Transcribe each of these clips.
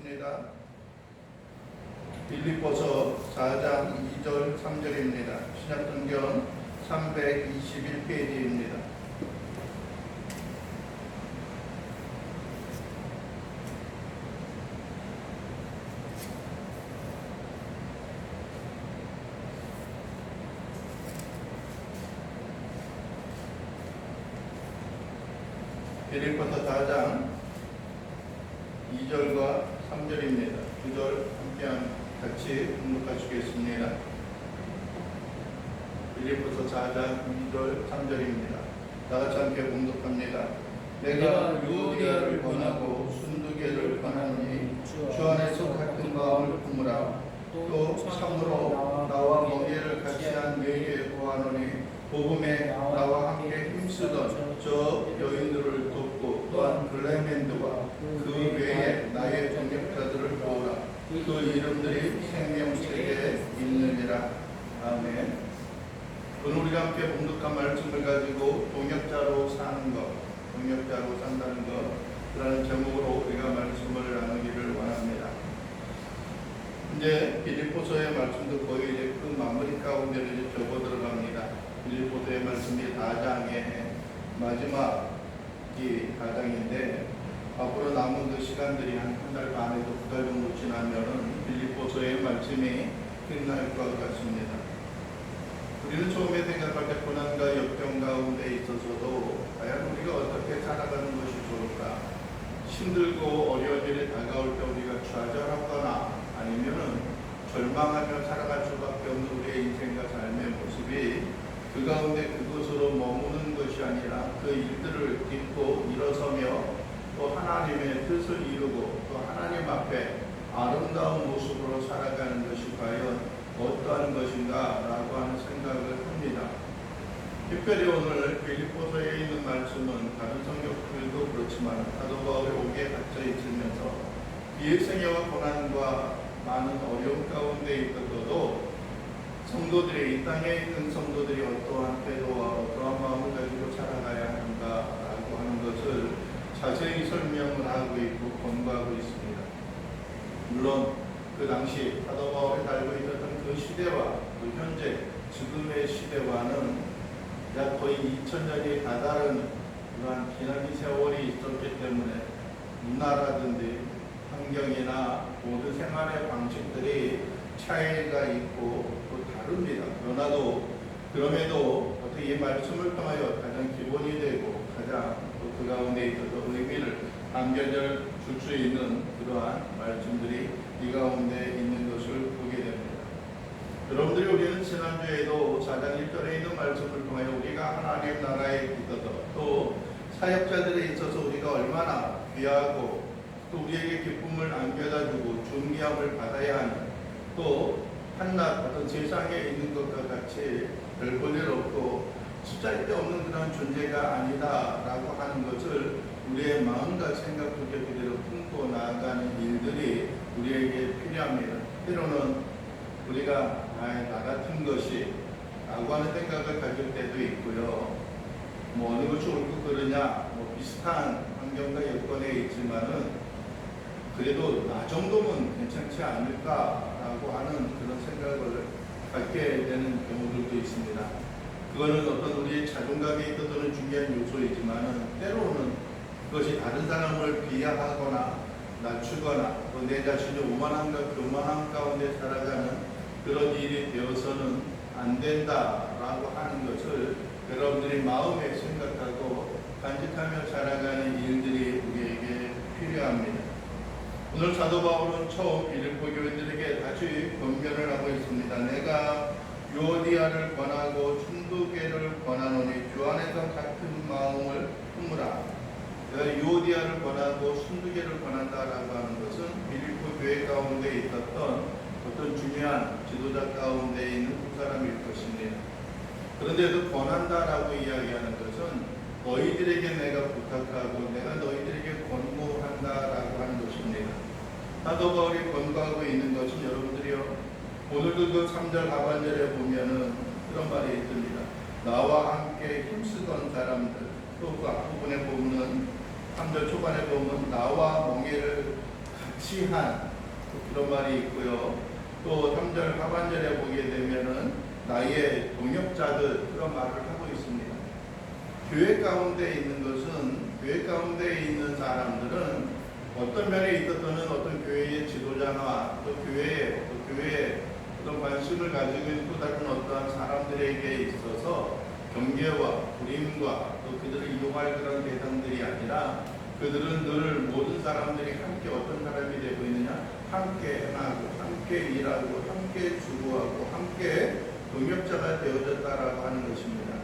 하겠습니다. 빌립보서 4장 2절 3절입니다. 신약성경 321페이지입니다. 빌립보서 4장 2절과 3절입니다. 2절 함께 같이 공독하시겠습니다. 빌립보서 4장 2절 3절입니다. 다같이 함께 공독합니다. 내가 유오디아를 권하고 순두개를 권하노니 주 안에서 같은 마음을 품으라. 또 참으로 나와 멍에를 같이한 너희에게 구하노니 복음에 나와 함께 힘쓰던 저 여인들을 돕고 또한 클레멘드와 그 외에 나의 동역자들을 도우라. 그 이름들이 생명책에 있느니라. 아멘. 오늘 우리가 함께 봉독한 말씀을 가지고 동역자로 사는 것, 동역자로 산다는 것, 그라는 제목으로 우리가 말씀을 나누기를 원합니다. 이제 빌립보서의 말씀도 거의 이제 그 마무리 가운데로 이제 접어 들어갑니다. 빌립보서의 말씀이 4장의 마지막이 4장인데 앞으로 남은 그 시간들이 한 달 반에서 2달 정도 지나면은 빌립보서의 말씀이 끝날 것 같습니다. 우리는 처음에 생각할 때 고난과 역경 가운데 있어서도 과연 우리가 어떻게 살아가는 것이 좋을까? 힘들고 어려운 일이 다가올 때 우리가 좌절하거나 아니면은 절망하며 살아갈 수밖에 없는 우리의 인생과 삶의 모습이 그 가운데 그곳으로 머무는 것이 아니라 그 일들을 딛고 일어서며 또 하나님의 뜻을 이루고 또 하나님 앞에 아름다운 모습으로 살아가는 것이 과연 어떠한 것인가 라고 하는 생각을 합니다. 특별히 오늘 빌립보서에 있는 말씀은 다른 성경들도 그렇지만 사도 바울이 옥에 갇혀 있으면서 비일생애와 고난과 많은 어려움 가운데 있어도 성도들이 이 땅에 있는 성도들이 어떠한 태도와 어떠한 마음을 가지고 살아가야 하는가라고 하는 것을 자세히 설명을 하고 있고 권고하고 있습니다. 물론 그 당시 사도 바울이 살고 있었던 그 시대와 그 현재 지금의 시대와는 약 거의 2000년이 다다른 그러한 기나긴 세월이 있었기 때문에 문화라든지 환경이나 모든 생활의 방식들이 차이가 있고 또 다릅니다. 그럼에도 어떻게 이 말씀을 통하여 가장 기본이 되고 가장 또 그 가운데 있어서 의미를 담겨줄 수 있는 그러한 말씀들이 이 가운데 있는 것을 보게 됩니다. 여러분들이 우리는 지난주에도 4장 1절에 있는 말씀을 통하여 우리가 하나님 나라에 있어서 또 사역자들에 있어서 우리가 얼마나 귀하고 또 우리에게 기쁨을 안겨다주고 존귀함을 받아야 하는 또 한낱 어떤 세상에 있는 것과 같이 별 볼 일 없고 숫자일 데 없는 그런 존재가 아니다라고 하는 것을 우리의 마음과 생각 속에 그대로 품고 나아가는 일들이 우리에게 필요합니다. 때로는 우리가 나 같은 것이 라고 하는 생각을 가질 때도 있고요. 뭐 어느 것이 옳고 그르냐 비슷한 환경과 여건에 있지만은 그래도 나 정도면 괜찮지 않을까라고 하는 그런 생각을 갖게 되는 경우들도 있습니다. 그거는 어떤 우리의 자존감에 있어서는 중요한 요소이지만은 때로는 그것이 다른 사람을 비하하거나 낮추거나 또 내 자신의 오만함과 교만함 가운데 살아가는 그런 일이 되어서는 안 된다라고 하는 것을 여러분들이 마음에 생각하고 간직하며 살아가는 일들이 우리에게 필요합니다. 오늘 사도 바울은 처음 빌립보 교인들에게 다시 권면을 하고 있습니다. 내가 유오디아를 권하고 순두개를 권하노니 주 안에서 같은 마음을 품으라. 내가 유오디아를 권하고 순두개를 권한다라고 하는 것은 빌립보 교회 가운데 있었던 어떤 중요한 지도자 가운데 있는 두 사람일 것입니다. 그런데 그 권한다라고 이야기하는 것은 너희들에게 내가 부탁하고 내가 너희들에게 권고한다라고 하는 것입니다. 사도 바울이 권고하고 있는 것은 여러분들이요, 오늘도 그 3절 하반절에 보면은 그런 말이 있습니다. 나와 함께 힘쓰던 사람들, 또 그 앞부분에 보면 3절 초반에 보면 나와 멍에를 지치한 그런 말이 있고요. 또 3절 하반절에 보게 되면은 나의 동역자들 그런 말을 하고 있습니다. 교회 가운데 있는 것은 교회 가운데 있는 사람들은 어떤 면에 있어서는 어떤 교회의 지도자나 또 교회에 어떤 관심을 가지고 있는 또 다른 어떠한 사람들에게 있어서 경계와 불임과 또 그들을 이용할 그런 대상들이 아니라 그들은 늘 모든 사람들이 함께 어떤 사람이 되고 있느냐? 함께 행하고 함께 일하고 함께 주고하고 함께 동역자가 되어졌다라고 하는 것입니다.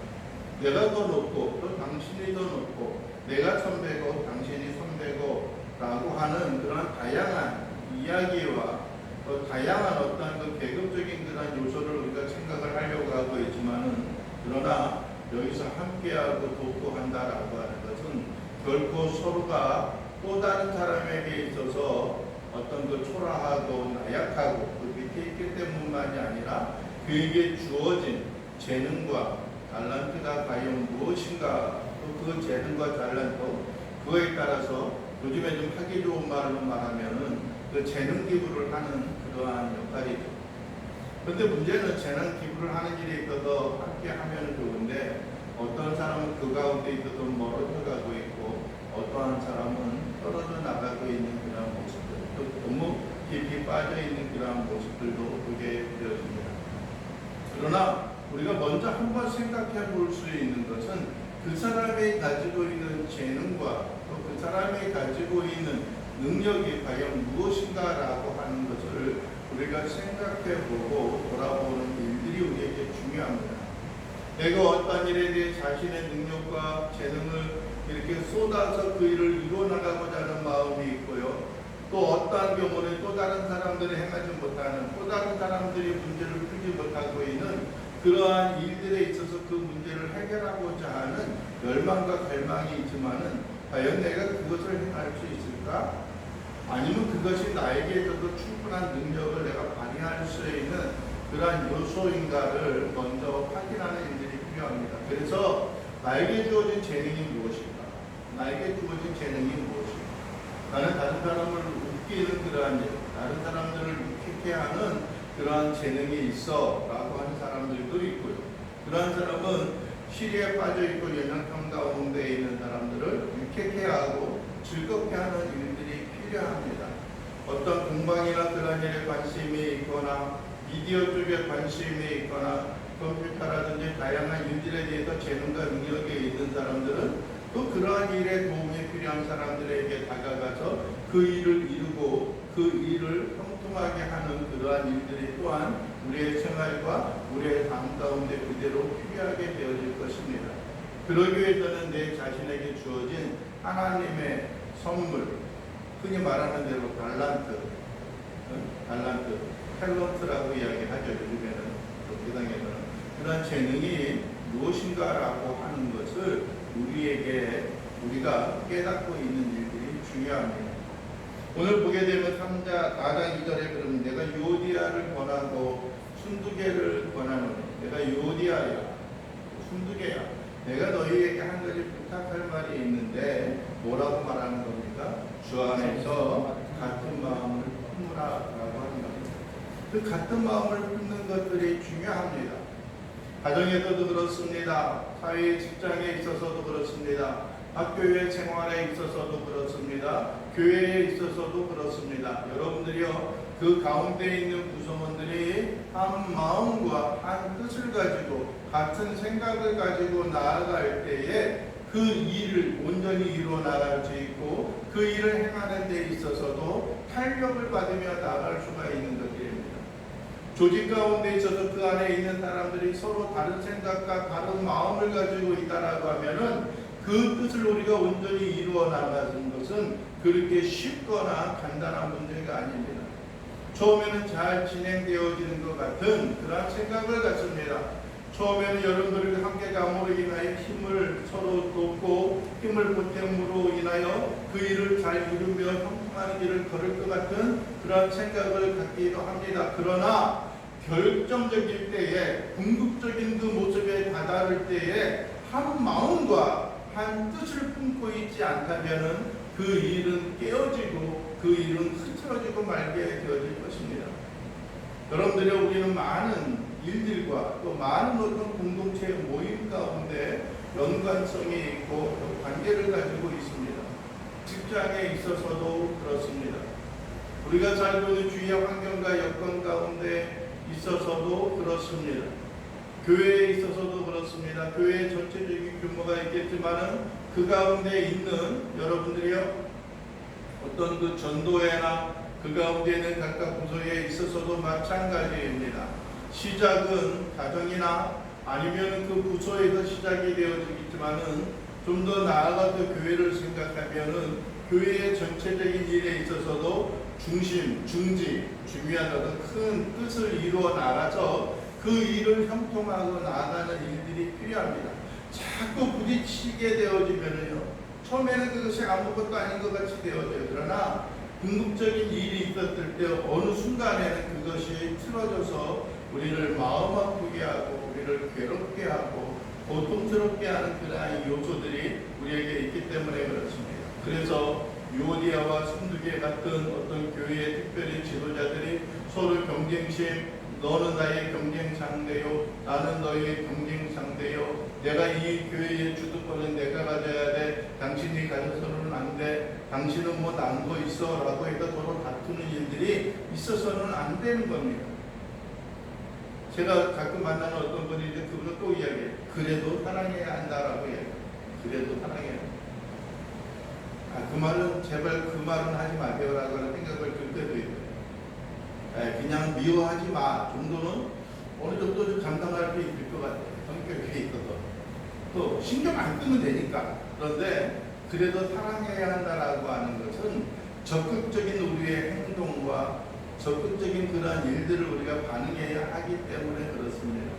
내가 더 높고 또 당신이 더 높고 내가 선배고 당신이 선배고 라고 하는 그런 다양한 이야기와 또 다양한 어떤 그 계급적인 그런 요소를 우리가 생각을 하려고 하고 있지만은 그러나 여기서 함께하고 돕고 한다라고 하는 것은 결코 서로가 또 다른 사람에게 있어서 어떤 그 초라하고 나약하고 그 밑에 있기 때문만이 아니라 그에게 주어진 재능과 달란트가 과연 무엇인가 또 그 재능과 달란트 그거에 따라서 요즘에 좀 하기 좋은 말로 말하면은 그 재능 기부를 하는 그러한 역할이죠. 그런데 문제는 재능 기부를 하는 일에 있어서 함께 하면 좋은데 어떤 사람은 그 가운데 있어서 멀어져 가고 있고 어떠한 사람은 떨어져 나가고 있는 그런 모습들 또 너무 깊이 빠져 있는 그런 모습들도 보게 되어집니다. 그러나 우리가 먼저 한번 생각해 볼 수 있는 것은 그 사람이 가지고 있는 재능과 또 그 사람이 가지고 있는 능력이 과연 무엇인가라고 하는 것을 우리가 생각해 보고 돌아보는 일들이 우리에게 중요합니다. 내가 어떤 일에 대해 자신의 능력과 재능을 이렇게 쏟아서 그 일을 이루어나가고자 하는 마음이 있고요. 또 어떠한 경우는 또 다른 사람들이 행하지 못하는 또 다른 사람들이 문제를 풀지 못하고 있는 그러한 일들에 있어서 그 문제를 해결하고자 하는 열망과 갈망이 있지만은 과연 내가 그것을 행할 수 있을까? 아니면 그것이 나에게 있어서 충분한 능력을 내가 발휘할 수 있는 그러한 요소인가를 먼저 확인하는 일들이 필요합니다. 그래서 나에게 주어진 재능이 무엇인가? 나에게 주어진 재능이 무엇인가? 나는 다른 사람을 웃기는 그러한 일, 다른 사람들을 웃기게 하는 그러한 재능이 있어 라고 하는 사람들도 있고요. 그러한 사람은 시리에 빠져있고 연약함 가운데 있는 사람들을 유쾌케 하고 즐겁게 하는 일들이 필요합니다. 어떤 공방이나 그런 일에 관심이 있거나 미디어 쪽에 관심이 있거나 컴퓨터라든지 다양한 일들에 대해서 재능과 능력이 있는 사람들은 또 그러한 일에 도움이 필요한 사람들에게 다가가서 그 일을 이루고 그 일을 통통하게 하는 그러한 일들이 또한 우리의 생활과 우리의 삶 가운데 그대로 필요하게 되어질 것입니다. 그러기 위해서는 내 자신에게 주어진 하나님의 선물, 흔히 말하는 대로 달란트, 탤런트라고 이야기하죠. 요즘에는 세상에서는 그런 재능이 무엇인가라고 하는 것을 우리가 깨닫고 있는 일들이 중요합니다. 오늘 보게 되면 4장 2절에 그러면 내가 유오디아를 권하고 순두개를 권하노니 내가 유오디아야 순두개야 내가 너희에게 한 가지 부탁할 말이 있는데 뭐라고 말하는 겁니까? 주 안에서 같은 마음을 품으라라고 하는 겁니다. 그 같은 마음을 품는 것들이 중요합니다. 가정에서도 그렇습니다. 사회 직장에 있어서도 그렇습니다. 학교의 생활에 있어서도 그렇습니다. 교회에 있어서도 그렇습니다. 여러분들이요, 그 가운데 있는 구성원들이 한 마음과 한 뜻을 가지고 같은 생각을 가지고 나아갈 때에 그 일을 온전히 이루어 나갈 수 있고 그 일을 행하는 데 있어서도 탄력을 받으며 나아갈 수가 있는 것입니다. 조직 가운데 있어서 그 안에 있는 사람들이 서로 다른 생각과 다른 마음을 가지고 있다라고 하면은 그 뜻을 우리가 온전히 이루어 나가는 것은 그렇게 쉽거나 간단한 문제가 아닙니다. 처음에는 잘 진행되어지는 것 같은 그런 생각을 갖습니다. 처음에는 여러분들이 함께감으로 인하여 힘을 서로 돕고 힘을 보탬으로 인하여 그 일을 잘 이루며 형통한 길을 걸을 것 같은 그런 생각을 갖기도 합니다. 그러나 결정적일 때에 궁극적인 그 모습에 다다를 때에 한 마음과 한 뜻을 품고 있지 않다면 그 일은 깨어지고 그 일은 흐트러지고 말게 되어질 것입니다. 여러분들이 우리는 많은 일들과 또 많은 어떤 공동체 모임 가운데 연관성이 있고 또 관계를 가지고 있습니다. 직장에 있어서도 그렇습니다. 우리가 살고 있는 주위의 환경과 여건 가운데 있어서도 그렇습니다. 교회에 있어서도 그렇습니다. 교회의 전체적인 규모가 있겠지만은 그 가운데 있는 여러분들이요, 어떤 그 전도회나 그 가운데 있는 각각 부서에 있어서도 마찬가지입니다. 시작은 가정이나 아니면 그 부서에서 시작이 되어지겠지만은 좀 더 나아가서 교회를 생각하면은 교회의 전체적인 일에 있어서도 중심, 중지, 중요하다는 큰 뜻을 이루어 나가서 그 일을 형통하고 나아가는 일들이 필요합니다. 자꾸 부딪히게 되어지면은요, 처음에는 그것이 아무것도 아닌 것 같이 되어져요. 그러나 궁극적인 일이 있었을 때 어느 순간에는 그것이 틀어져서 우리를 마음 아프게 하고 우리를 괴롭게 하고 고통스럽게 하는 그러한 요소들이 우리에게 있기 때문에 그렇습니다. 그래서 유오디아와 순두계 같은 어떤 교회의 특별히 지도자들이 서로 경쟁심, 너는 나의 경쟁 상대요, 나는 너의 경쟁 상대요, 내가 이 교회의 주도권은 내가 가져야 돼, 당신이 가져서는 안 돼, 당신은 뭐 난 거 있어 라고 해서 서로 다투는 일들이 있어서는 안 되는 겁니다. 제가 가끔 만나는 어떤 분이 이제 그분은 또 이야기해요. 그래도 사랑해야 한다라고 이야기해요. 그래도 사랑해야 한다. 그 말은 제발 그 말은 하지 마세요라고 하는 생각을 들 때도 있어요. 그냥 미워하지 마 정도는 어느 정도 좀 감당할 수 있을 것 같아요. 성격에 있어서. 또 신경 안 쓰면 되니까. 그런데 그래도 사랑해야 한다라고 하는 것은 적극적인 우리의 행동과 적극적인 그러한 일들을 우리가 반응해야 하기 때문에 그렇습니다.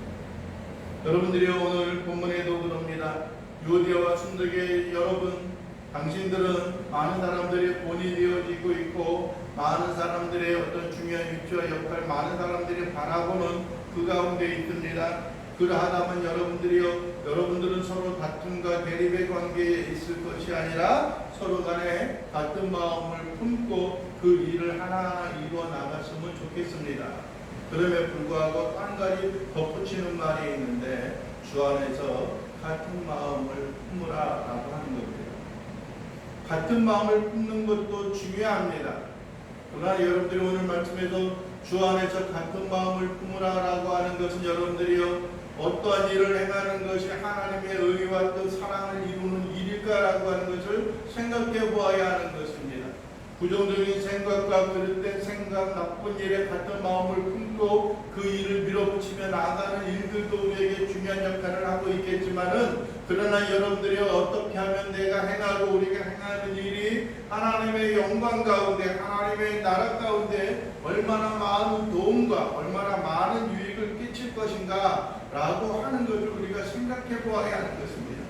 여러분들이 오늘 본문에도 그럽니다. 유오디아와 순두계 여러분, 당신들은 많은 사람들이 본이 되어지고 있고 많은 사람들의 어떤 중요한 위치와 역할, 많은 사람들이 바라보는 그 가운데 있습니다. 그러하다면 여러분들은 서로 다툼과 대립의 관계에 있을 것이 아니라 서로 간에 같은 마음을 품고 그 일을 하나하나 이루어 나갔으면 좋겠습니다. 그럼에 불구하고 한 가지 덧붙이는 말이 있는데 주 안에서 같은 마음을 품으라라고 하는 겁니다. 같은 마음을 품는 것도 중요합니다. 그러나 여러분들이 오늘 말씀에서 주 안에서 같은 마음을 품으라라고 하는 것은 여러분들이요, 어떠한 일을 행하는 것이 하나님의 의와 뜻, 사랑을 이루는 일일까라고 하는 것을 생각해 보아야 하는 것입니다. 부정적인 생각과 그릇된 생각, 나쁜 일에 같은 마음을 품고 그 일을 밀어붙이며 나아가는 일들도 우리에게 중요한 역할을 하고 있겠지만은, 그러나 여러분들이 어떻게 하면 내가 행하고 우리가 행하는 일이 하나님의 영광 가운데, 하나님의 나라 가운데 얼마나 많은 도움과 얼마나 많은 유익을 끼칠 것인가 라고 하는 것을 우리가 생각해 보아야 하는 것입니다.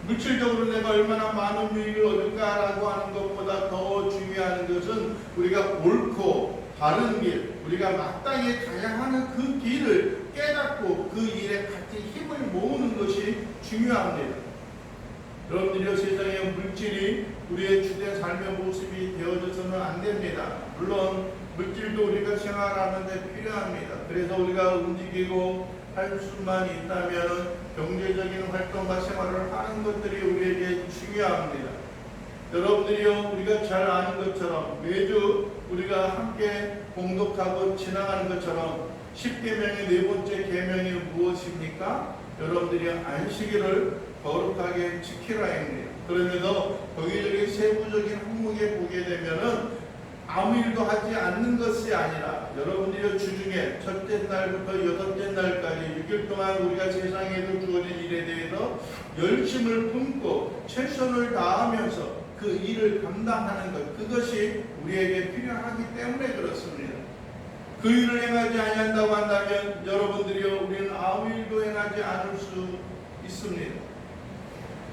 물질적으로 내가 얼마나 많은 유익을 얻을까라고 하는 것보다 더 중요한 것은 우리가 옳고 바른 길, 우리가 마땅히 가야 하는 그 길을 깨닫고 그 일에 같이 힘을 모으는 것이 중요합니다. 여러분들이 세상의 물질이 우리의 주된 삶의 모습이 되어져서는 안 됩니다. 물론 물질도 우리가 생활하는데 필요합니다. 그래서 우리가 움직이고 할 수만 있다면 경제적인 활동과 생활을 하는 것들이 우리에게 중요합니다. 여러분들이요, 우리가 잘 아는 것처럼 매주 우리가 함께 공독하고 지나가는 것처럼 10계명의 네 번째 계명이 무엇입니까? 여러분들이 안식일을 거룩하게 지키라입니다. 그러면서 거기저기 세부적인 항목에 보게 되면은 아무 일도 하지 않는 것이 아니라 여러분들이 주중에 첫째 날부터 여섯째 날까지 6일 동안 우리가 세상에도 주어진 일에 대해서 열심을 품고 최선을 다하면서 그 일을 감당하는 것, 그것이 우리에게 필요하기 때문에 그렇습니다. 그 일을 행하지 아니한다고 한다면 여러분들이요, 우리는 아무 일도 행하지 않을 수 있습니다.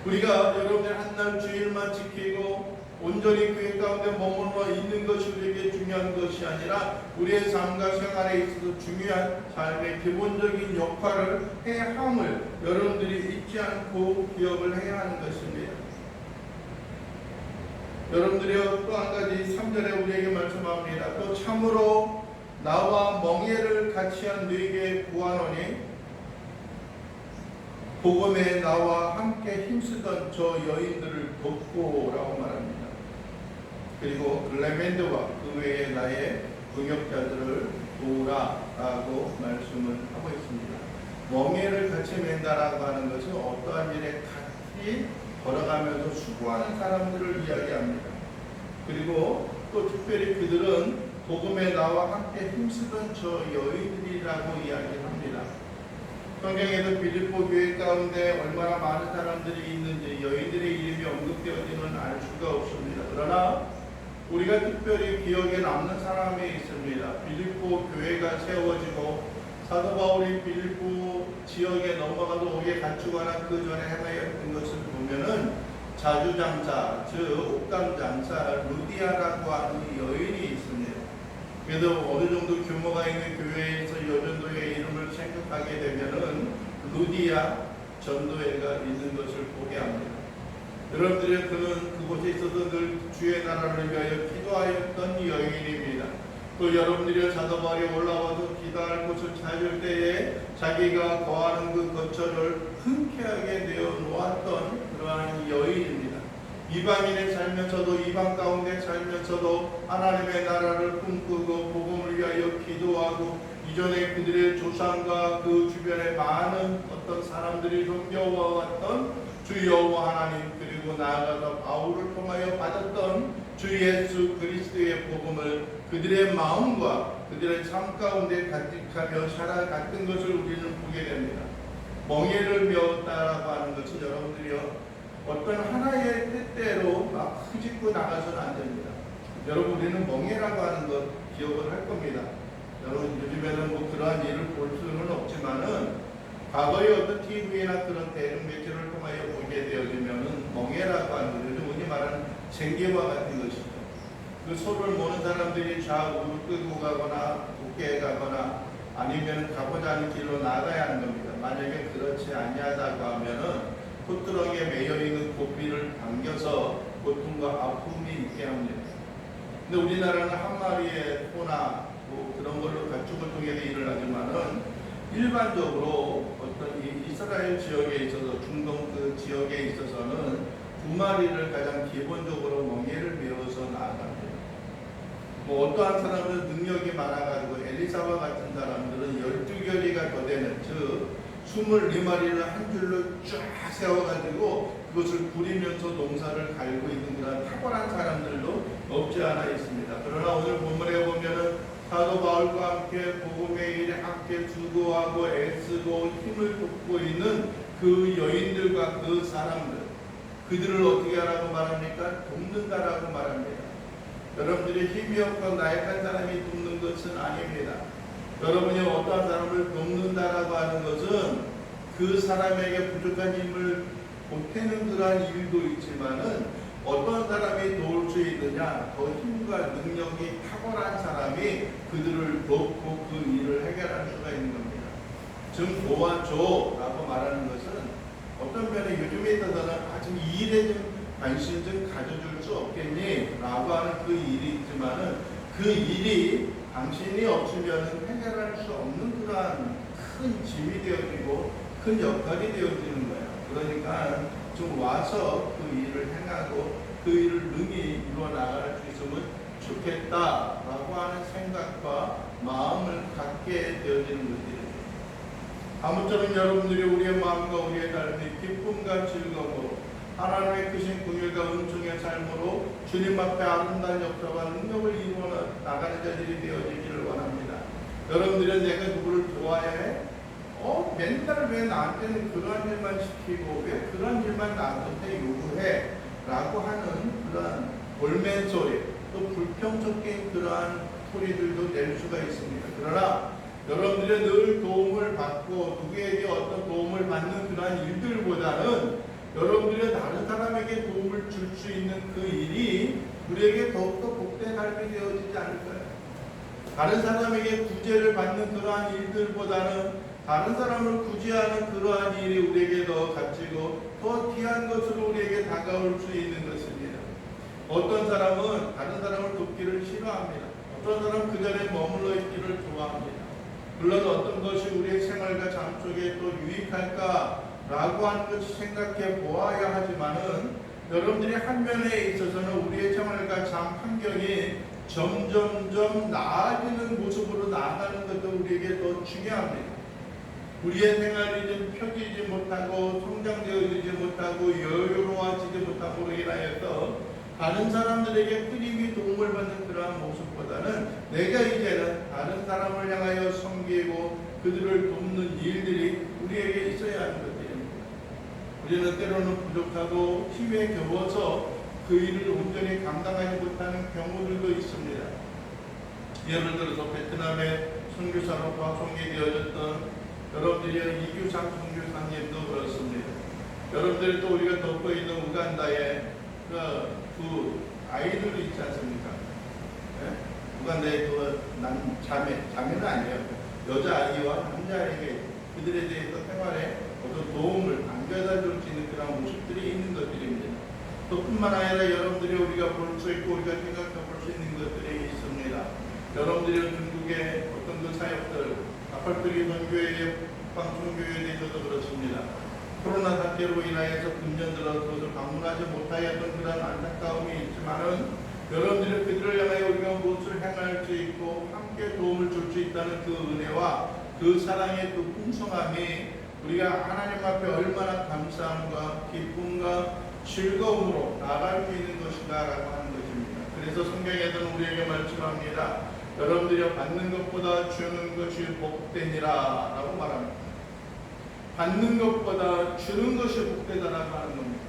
우리가 여러분들 한날 주일만 지키고 온전히 교회 가운데 머물러 있는 것이 우리에게 중요한 것이 아니라 우리의 삶과 생활에 있어서 중요한 삶의 기본적인 역할을 해야 함을 여러분들이 잊지 않고 기억을 해야 하는 것입니다. 여러분들이요, 또 한 가지 3절에 우리에게 말씀합니다. 또 참으로 나와 멍에를 같이 한 너에게 구하노니 복음에 나와 함께 힘쓰던 저 여인들을 돕고라고 말합니다. 그리고 글레멘드와 그 외에 나의 동역자들을 도우라라고 말씀을 하고 있습니다. 멍에를 같이 맨다라고 하는 것은 어떠한 일에 같이 걸어가면서 수고하는 사람들을 이야기합니다. 그리고 또 특별히 그들은 복음에 나와 함께 힘쓰던 저 여인들이라고 이야기합니다. 성경에도 빌립보 교회 가운데 얼마나 많은 사람들이 있는지 여인들의 이름이 언급되어지는 알 수가 없습니다. 그러나 우리가 특별히 기억에 남는 사람이 있습니다. 빌립보 교회가 세워지고 사도 바울이 빌립보 지역에 넘어가서 오게 갖추거나 그 전에 행하였던 것을 보면은 자주장사, 즉 옥감장사 루디아라고 하는 여인이 있습니다. 그래서 어느 정도 규모가 있는 교회에서 여전도의 이름을 생각하게 되면은 루디아 전도회가 있는 것을 보게 합니다. 여러분들이 그는 그곳에 있어서 늘 주의 나라를 위하여 기도하였던 여인입니다. 또 여러분들이 사도 바울이 올라와서 기도할 곳을 찾을 때에 자기가 거하는 그 거처를 흔쾌하게 내어 놓았던 그러한 여인입니다. 이방인에 살면서도 이방 가운데 살면서도 하나님의 나라를 꿈꾸고 복음을 위하여 기도하고 이전에 그들의 조상과 그 주변에 많은 어떤 사람들이 섬겨왔던 주 여호와 하나님 그리고 나아가서 바울을 통하여 받았던 주 예수 그리스도의 복음을 그들의 마음과 그들의 삶 가운데 간직하며 살아갔던 것을 우리는 보게 됩니다. 멍에를 메웠다라고 하는 것은 여러분들이요 어떤 하나의 뜻대로 막 흐짓고 나가서는 안 됩니다. 여러분 우리는 멍에라고 하는 것 기억을 할 겁니다. 여러분 요즘에는 뭐 그러한 일을 볼 수는 없지만은 과거에 어떤 TV나 그런 대중 매체를 통하여 보게 되어지면은 멍에라고 하는 것, 요즘 흔히 말하는 쟁개와 같은 것이죠. 그 소를 모는 사람들이 좌우로 끌고 가거나 돕게 가거나 아니면 가고자 하는 길로 나가야 하는 겁니다. 만약에 그렇지 아니하다고 하면은 콧구멍에 매여있는 고삐를 당겨서 고통과 아픔이 있게 합니다. 근데 우리나라는 한 마리의 소나 뭐 그런 걸로 가축을 통해서 일을 하지만은 일반적으로 어떤 이스라엘 지역에 있어서 중동 그 지역에 있어서는 두 마리를 가장 기본적으로 멍에를 메워서 나아갑니다. 뭐 어떠한 사람은 능력이 많아가지고 엘리사와 같은 사람들은 12결이가 더 되는 즉 24마리를 한 줄로 쫙 세워가지고 그것을 부리면서 농사를 갈고 있는 그런 탁월한 사람들도 없지 않아 있습니다. 그러나 오늘 본문에 보면은 사도 바울과 함께 복음의 일에 함께 수고하고 애쓰고 힘을 쏟고 있는 그 여인들과 그 사람들 그들을 어떻게 하라고 말합니까? 돕는다라고 말합니다. 여러분들이 힘이 없고 나약한 사람이 돕는 것은 아닙니다. 여러분이 어떠한 사람을 돕는다라고 하는 것은 그 사람에게 부족한 힘을 보태는 그러한 일도 있지만은 어떤 사람이 도울 수 있느냐 더 힘과 능력이 탁월한 사람이 그들을 돕고 그 일을 해결할 수가 있는 겁니다. 좀 도와줘라고 말하는 것은 어떤 면에 요즘에 있어서는 아주 이 일에 좀 관심 좀 가져줄 수 없겠니? 라고 하는 그 일이 있지만은 그 일이 당신이 없으면 해결할 수 없는 그러한 큰 짐이 되어지고 큰 역할이 되어지는 거예요. 그러니까 좀 와서 그 일을 행하고 그 일을 능히 이루어 나갈 수 있으면 좋겠다라고 하는 생각과 마음을 갖게 되어지는 것들이에요. 아무쪼록 여러분들이 우리의 마음과 우리의 삶이 기쁨과 즐거움으로 하나님의 크신 긍휼과 은총의 삶으로 주님 앞에 아름다운 역사와 능력을 이루어 나가는 자들이 되어지기를 원합니다. 여러분들은 내가 누구를 좋아해야 해? 맨날 왜 나한테는 그러한 일만 시키고 왜 그런 일만 나한테 요구해? 라고 하는 그러한 볼멘 소리 또 불평 섞인 그러한 소리들도 낼 수가 있습니다. 그러나 여러분들이 늘 도움을 받고 누구에게 어떤 도움을 받는 그러한 일들보다는 여러분들이 다른 사람에게 도움을 줄 수 있는 그 일이 우리에게 더욱더 복된 삶이 되어지지 않을까요? 다른 사람에게 구제를 받는 그러한 일들보다는 다른 사람을 구제하는 그러한 일이 우리에게 더 값지고 더 귀한 것으로 우리에게 다가올 수 있는 것입니다. 어떤 사람은 다른 사람을 돕기를 싫어합니다. 어떤 사람은 그 자리에 머물러 있기를 좋아합니다. 물론 어떤 것이 우리의 생활과 삶 속에 또 유익할까라고 하는 것을 생각해 보아야 하지만은 여러분들이 한 면에 있어서는 우리의 생활과 삶 환경이 점점점 나아지는 모습으로 나아가는 것도 우리에게 더 중요합니다. 우리의 생활이 좀 펴지지 못하고 성장되어지지 못하고 여유로워지지 못함으로 인하여서 다른 사람들에게 끊임이 도움을 받는 그러한 모습보다는 내가 이제는 다른 사람을 향하여 섬기고 그들을 돕는 일들이 우리에게 있어야 하는 것들입니다. 우리는 때로는 부족하고 힘에 겨워서 그 일을 온전히 감당하지 못하는 경우들도 있습니다. 예를 들어서 베트남의 선교사로 파송이 되어졌던 여러분들이 이규상 선교사님도 그렇습니다. 여러분들이 또 우리가 덮어 있는 우간다에 그 아이들도 있지 않습니까? 네? 우간다에 자매는 아니에요. 여자아이와 남자아이에게 그들에 대해서 생활에 어떤 도움을 안겨다 줄 수 있는 그런 모습들이 있는 것들입니다. 또 뿐만 아니라 여러분들이 우리가 볼 수 있고 우리가 생각해 볼 수 있는 것들이 있습니다. 여러분들이 중국의 어떤 그 사역들, 아팔트리 선교회의 북방선교회에 대해서도 그렇습니다. 코로나 사태로 인하여서 금년 들어 그것을 방문하지 못하였던 그런 안타까움이 있지만은 여러분들이 그들을 향하여 우리가 무엇을 행할 수 있고 함께 도움을 줄 수 있다는 그 은혜와 그 사랑의 그 풍성함이 우리가 하나님 앞에 얼마나 감사함과 기쁨과 즐거움으로 나아갈 수 있는 것인가라고 하는 것입니다. 그래서 성경에서는 우리에게 말씀합니다. 여러분들이 받는 것보다 주는 것이 복되니라 라고 말합니다. 받는 것보다 주는 것이 복되다라고 하는 겁니다.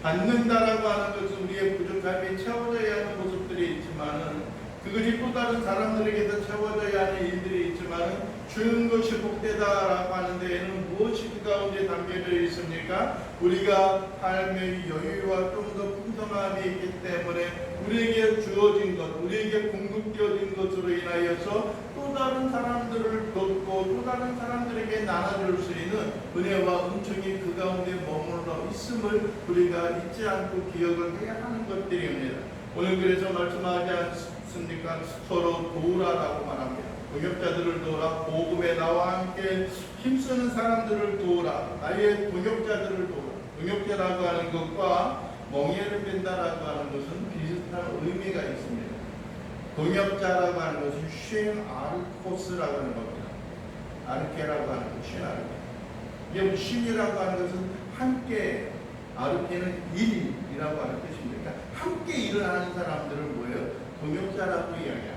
받는다라고 하는 것은 우리의 부족함이 채워져야 하는 모습들이 있지만은 그것이 또 다른 사람들에게도 채워져야 하는 일들이 있지만은 주는 것이 복되다라고 하는 데에는 무엇이 그 가운데 담겨져 있습니까? 우리가 삶의 여유와 좀 더 풍성함이 있기 때문에 우리에게 주어진 것, 우리에게 공급되어진 것으로 인하여서 또 다른 사람들을 돕고 또 다른 사람들에게 나눠줄 수 있는 은혜와 은총이 그 가운데 머물러 있음을 우리가 잊지 않고 기억을 해야 하는 것들입니다. 오늘 그래서 말씀하지 않습니까? 서로 도우라라고 말합니다. 동역자들을 도우라, 복음에 나와 함께 힘쓰는 사람들을 도우라, 나의 동역자들을 도우라. 동역자라고 하는 것과 멍에를 뺀다라고 하는 것은 비슷한 의미가 있습니다. 동역자라고 하는 것은 쉰 아르코스라고 하는 겁니다. 아르케라고 하는 것, 쉰 아르케. 이게 쉰이라고 하는 것은 함께, 아르케는 일이라고 하는 뜻입니다. 함께 일을 하는 사람들을 뭐예요? 동역자라고 이야기합니다.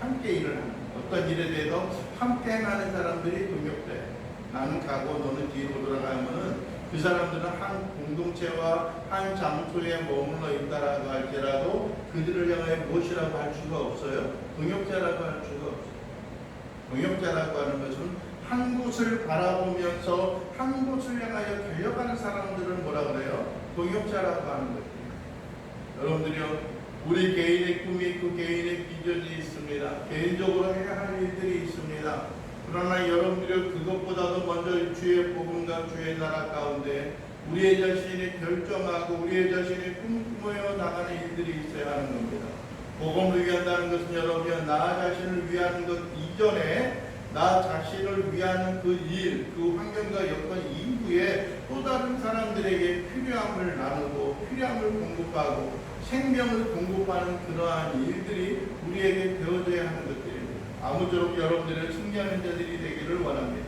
함께 일을 하는 어떤 일에 대해서 함께 하는 사람들이 동역자예요. 나는 가고 너는 뒤로 돌아가면은 그 사람들은 한 공동체와 한 장소에 머물러 있다라고 할지라도 그들을 향하여 무엇이라고 할 수가 없어요. 동역자라고 할 수가 없어요. 동역자라고 하는 것은 한 곳을 바라보면서 한 곳을 향하여 달려가는 사람들을 뭐라 그래요? 동역자라고 하는 거예요. 여러분들이요, 우리 개인의 꿈이 있고 개인의 비전이 있습니다. 개인적으로 해야 할 일들이 있습니다. 그러나 여러분들이 그것보다도 먼저 주의 복음과 주의 나라 가운데 우리의 자신이 결정하고 우리의 자신이 꿈꾸며 나가는 일들이 있어야 하는 겁니다. 복음을 위한다는 것은 여러분이 나 자신을 위하는 것 이전에 나 자신을 위하는 그 일, 그 환경과 여건 이후에 또 다른 사람들에게 필요함을 나누고 필요함을 공급하고 생명을 공급하는 그러한 일들이 우리에게 되어져야 하는 것들입니다. 아무쪼록 여러분들의 승리하는 자들이 되기를 원합니다.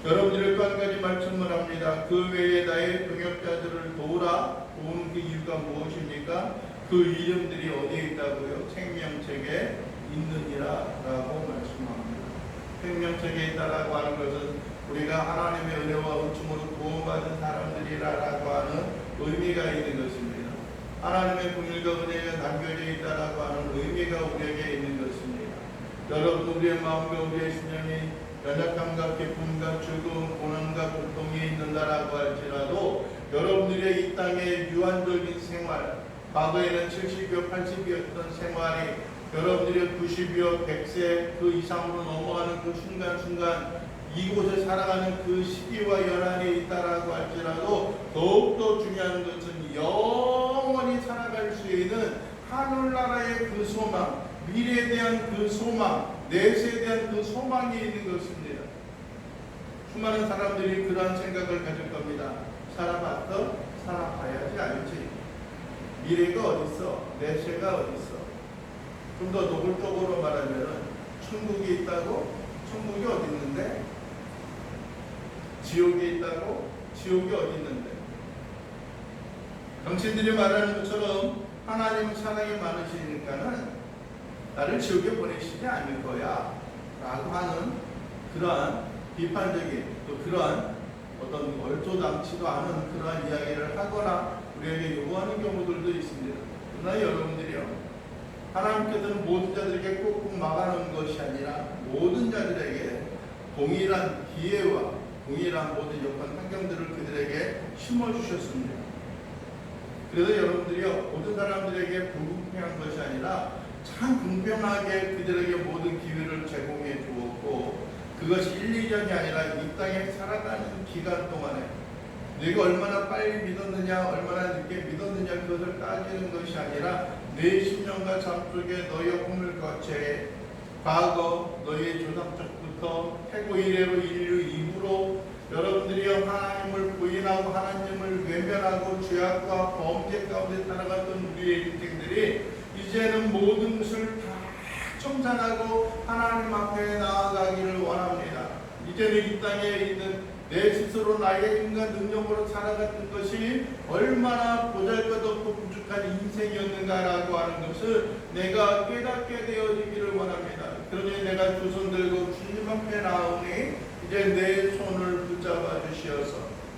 여러분들의 또 한 가지 말씀을 합니다. 그 외에 나의 동역자들을 도우라. 도우는 그 이유가 무엇입니까? 그 이름들이 어디에 있다고요? 생명책에 있느니라 라고 말씀합니다. 생명책에 있다라고 하는 것은 우리가 하나님의 은혜와 은총으로 구원받은 사람들이라고 하는 의미가 있는 것입니다. 하나님의 긍휼과 은혜가 담겨져 있다라고 하는 의미가 우리에게 있는 것입니다. 여러분, 우리의 마음과 우리의 신령이 연약함과 기쁨과 즐거움, 고난과 고통이 있는다라고 할지라도 여러분들의 이 땅의 유한적인 생활, 과거에는 70여 80이었던 생활이 여러분들의 90이여 100세 그 이상으로 넘어가는 그 순간순간 이곳에 살아가는 그 시기와 연한이 있다라고 할지라도 더욱더 중요한 것은 영원히 살아갈 수 있는 하늘나라의 그 소망, 미래에 대한 그 소망, 내세에 대한 그 소망이 있는 것입니다. 수많은 사람들이 그러한 생각을 가질 겁니다. 살아봤더 살아봐야지 알지. 미래가 어딨어? 내세가 어딨어? 좀 더 노골적으로 말하면 천국이 있다고? 천국이 어디 있는데? 지옥이 있다고? 지옥이 어디 있는데? 당신들이 말하는 것처럼 하나님 사랑이 많으시니까는 나를 지옥에 보내시지 않을 거야 라고 하는 그러한 비판적인 또 그러한 어떤 얼토당치도 않은 그러한 이야기를 하거나 우리에게 요구하는 경우들도 있습니다. 그러나 여러분들이요, 하나님께서는 모든 자들에게 꾹꾹 막아놓은 것이 아니라 모든 자들에게 동일한 기회와 동일한 모든 여건 환경들을 그들에게 심어주셨습니다. 그래서 여러분들이요, 모든 사람들에게 불공평한 것이 아니라 참 공평하게 그들에게 모든 기회를 제공해 주었고, 그것이 1, 2년이 아니라 이 땅에 살아가는 기간 동안에 내가 얼마나 빨리 믿었느냐, 얼마나 늦게 믿었느냐, 그것을 따지는 것이 아니라 내 심령과 삶 속에 너의 꿈을 거쳐 과거 너의 조상적부터 태고 이래로 인류 이후로 여러분들이 하나님을 부인하고 하나님을 외면하고 죄악과 범죄 가운데 살아갔던 우리의 인생들이 이제는 모든 것을 다 청산하고 하나님 앞에 나아가기를 원합니다. 이제는 이 땅에 있는 내 스스로 나의 인간 능력으로 살아갔던 것이 얼마나 보잘것없고 부족한 인생이었는가라고 하는 것을 내가 깨닫게 되어지기를 원합니다. 그러니 내가 두 손 들고 주님 앞에 나오니 이제 내 손을 붙잡아 주시어서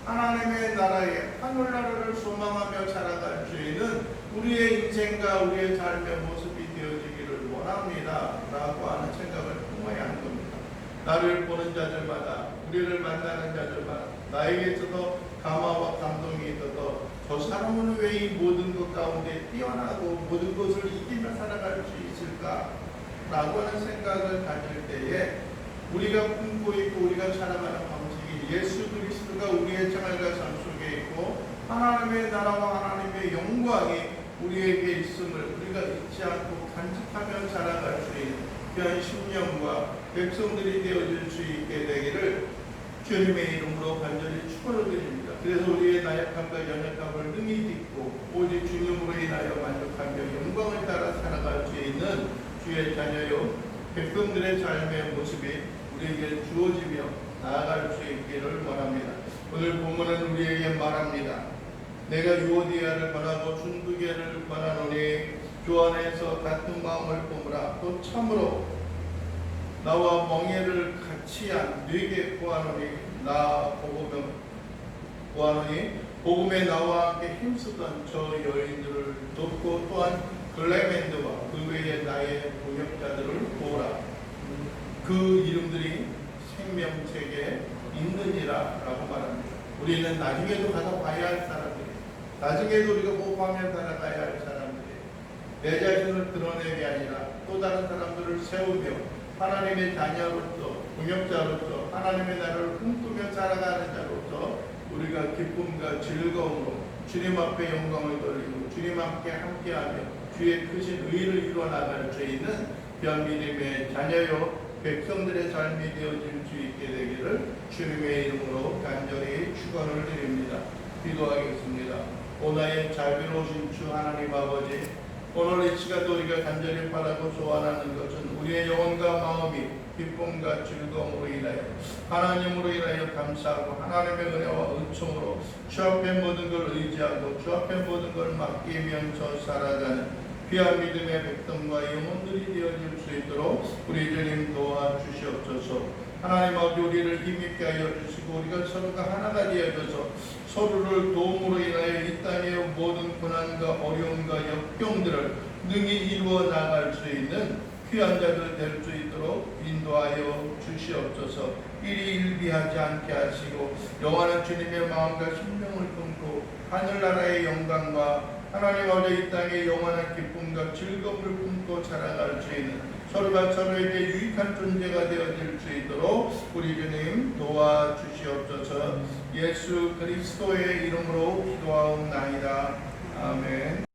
하나님의 나라에 하늘나라를 소망하며 살아갈 수 있는 우리의 인생과 우리의 삶의 모습이 되어지기를 원합니다 라고 하는 생각을 품어야 하는 겁니다. 나를 보는 자들마다, 우리를 만나는 자들마다 나에게 있어서 감화와 감동이 있어서 저 사람은 왜 이 모든 것 가운데 뛰어나고 모든 것을 이기며 살아갈 수 있을까? 라고 하는 생각을 가질 때에 우리가 품고 있고 우리가 살아가는 방식이 예수 그리스도가 우리의 생활과 삶 속에 있고 하나님의 나라와 하나님의 영광이 우리에게 있음을 우리가 잊지 않고 간직하며 살아갈 수 있는 귀한 신령과 백성들이 되어질 수 있게 되기를 주님의 이름으로 간절히 축원을 드립니다. 그래서 우리의 나약함과 연약함을 능히 딛고 오직 주님으로 인하여 만족하며 영광을 따라 살아갈 수 있는 주의 자녀요 백성들의 삶의 모습이 우리에게 주어지며 나아갈 수 있기를 원합니다. 오늘 본문은 우리에게 말합니다. 내가 유오디아를 권하고 순두개를 권하노니 주 안에서 같은 마음을 품으라. 또 참으로 나와 멍에를 같이 한 네게 구하노니 나 구하노니 복음에 나와 함께 힘쓰던 저 여인들을 돕고 또한 글레멘드와 그 외에 나의 동역자들을 보라. 그 이름들이 생명책에 있느니라 라고 말합니다. 우리는 나중에도 가서 봐야 할 사람들이, 나중에도 우리가 호흡하며 살아가야 할 사람들이, 내 자신을 드러내게 아니라 또 다른 사람들을 세우며 하나님의 자녀로서 동역자로서 하나님의 나라를 꿈꾸며 살아가는 자로서 우리가 기쁨과 즐거움으로 주님 앞에 영광을 돌리고 주님 앞에 함께하며 주의 크신 의를 이루어 나갈 수 있는 변미님의 자녀요 백성들의 삶이 되어질 수 있게 되기를 주님의 이름으로 간절히 축원을 드립니다. 기도하겠습니다. 오나의 자비로우신 주 하나님 아버지, 오늘 이 시간도 우리가 간절히 바라고 소원하는 것은 우리의 영혼과 마음이 기쁨과 즐거움으로 인하여 하나님으로 인하여 감사하고 하나님의 은혜와 은총으로 주 앞에 모든 걸 의지하고 주 앞에 모든 걸 맡기면서 살아가는 귀한 믿음의 백성과 영혼들이 되어질 수 있도록 우리 주님 도와주시옵소서. 하나님 아버지, 우리를 힘있게 하여 주시고 우리가 서로가 하나가 되어져서 서로를 도움으로 인하여 이 땅의 모든 고난과 어려움과 역경들을 능히 이루어 나갈 수 있는 귀한 자들 될 수 있도록 인도하여 주시옵소서. 일희일비하지 않게 하시고 영원한 주님의 마음과 심령을 품고 하늘나라의 영광과 하나님 아버지 이 땅의 영원한 기쁨과 즐거움을 품고 살아갈 수 있는 서로가 서로에게 유익한 존재가 되어질 수 있도록 우리 주님 도와주시옵소서. 예수 그리스도의 이름으로 기도하옵나이다. 아멘.